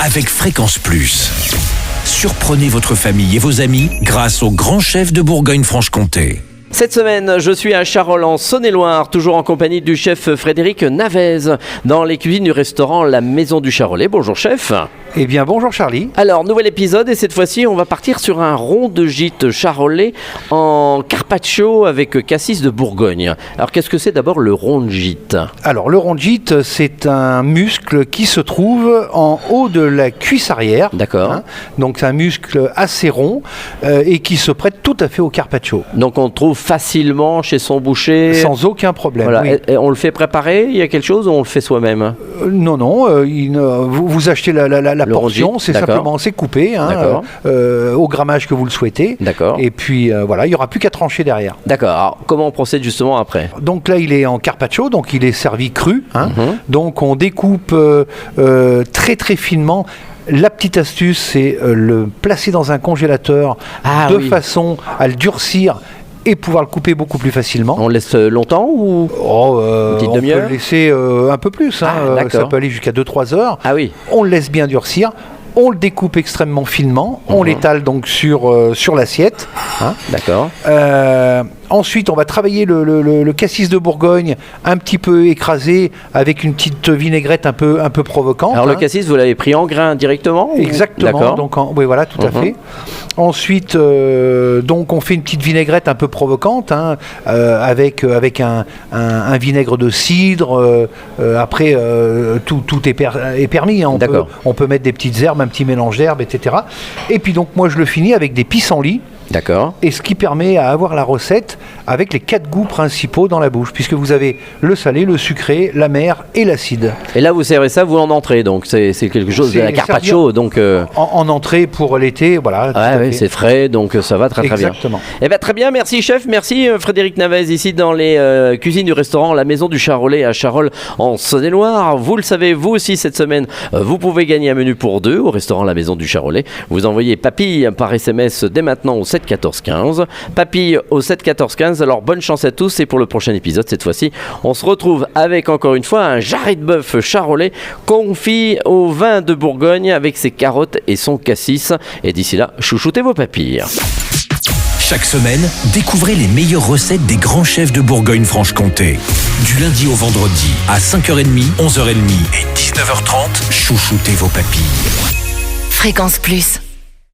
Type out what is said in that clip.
avec Fréquence Plus. Surprenez votre famille et vos amis grâce au grand chef de Bourgogne-Franche-Comté. Cette semaine, je suis à Charolles en Saône-et-Loire, toujours en compagnie du chef Frédéric Navez, dans les cuisines du restaurant La Maison du Charolais. Bonjour chef. Eh bien bonjour Charlie. Alors, nouvel épisode et cette fois-ci, on va partir sur un rond de gîte charolais en carpaccio avec cassis de Bourgogne. Alors, qu'est-ce que c'est d'abord le rond de gîte ? Alors le rond de gîte, c'est un muscle qui se trouve en haut de la cuisse arrière. D'accord. Donc c'est un muscle assez rond et qui se prête tout à fait au carpaccio. Donc, on le trouve facilement chez son boucher. Sans aucun problème. Voilà. Oui. Et on le fait préparer ? Il y a quelque chose ou on le fait soi-même ? Non, vous achetez la Le rond de portion, gîte, c'est d'accord. simplement, c'est coupé au grammage que vous le souhaitez. D'accord. Et puis voilà, il n'y aura plus qu'à trancher derrière. D'accord. Alors, comment on procède justement après ? Donc là, il est en carpaccio, donc il est servi cru. Donc on découpe très très finement. La petite astuce, c'est le placer dans un congélateur façon à le durcir et pouvoir le couper beaucoup plus facilement. On le laisse longtemps ou on petite peut demi-heure le laisser un peu plus. D'accord. Ça peut aller jusqu'à 2-3 heures. Ah oui. On le laisse bien durcir. On le découpe extrêmement finement. On l'étale donc sur l'assiette. D'accord. Ensuite, on va travailler le cassis de Bourgogne un petit peu écrasé avec une petite vinaigrette un peu provocante. Alors le cassis, vous l'avez pris en grain directement ou... Exactement. D'accord. Donc oui, voilà, tout à fait. Ensuite, donc on fait une petite vinaigrette un peu provocante avec un vinaigre de cidre. Après, tout est permis. On peut mettre des petites herbes, un petit mélange d'herbes, etc. Et puis donc moi je le finis avec des pissenlits. D'accord. Et ce qui permet à avoir la recette avec les 4 goûts principaux dans la bouche, puisque vous avez le salé, le sucré, l'amer et l'acide. Et là, vous servez ça, vous en entrée, donc c'est quelque chose de la carpaccio, donc... En entrée pour l'été, voilà. Oui, c'est frais, donc ça va très bien. Exactement. Eh bien, très bien, merci chef, merci Frédéric Navez, ici dans les cuisines du restaurant La Maison du Charolais à Charolles en Saône-et-Loire. Vous le savez, vous aussi cette semaine, vous pouvez gagner un menu pour 2 au restaurant La Maison du Charolais. Vous envoyez papille par SMS dès maintenant au 7 14 15. Papille au 7 14 15. Alors bonne chance à tous et pour le prochain épisode, cette fois-ci, on se retrouve avec encore une fois un jarret de bœuf charolais confit au vin de Bourgogne avec ses carottes et son cassis. Et d'ici là, chouchoutez vos papilles. Chaque semaine, découvrez les meilleures recettes des grands chefs de Bourgogne-Franche-Comté. Du lundi au vendredi, à 5h30, 11h30 et 19h30, chouchoutez vos papilles. Fréquence Plus.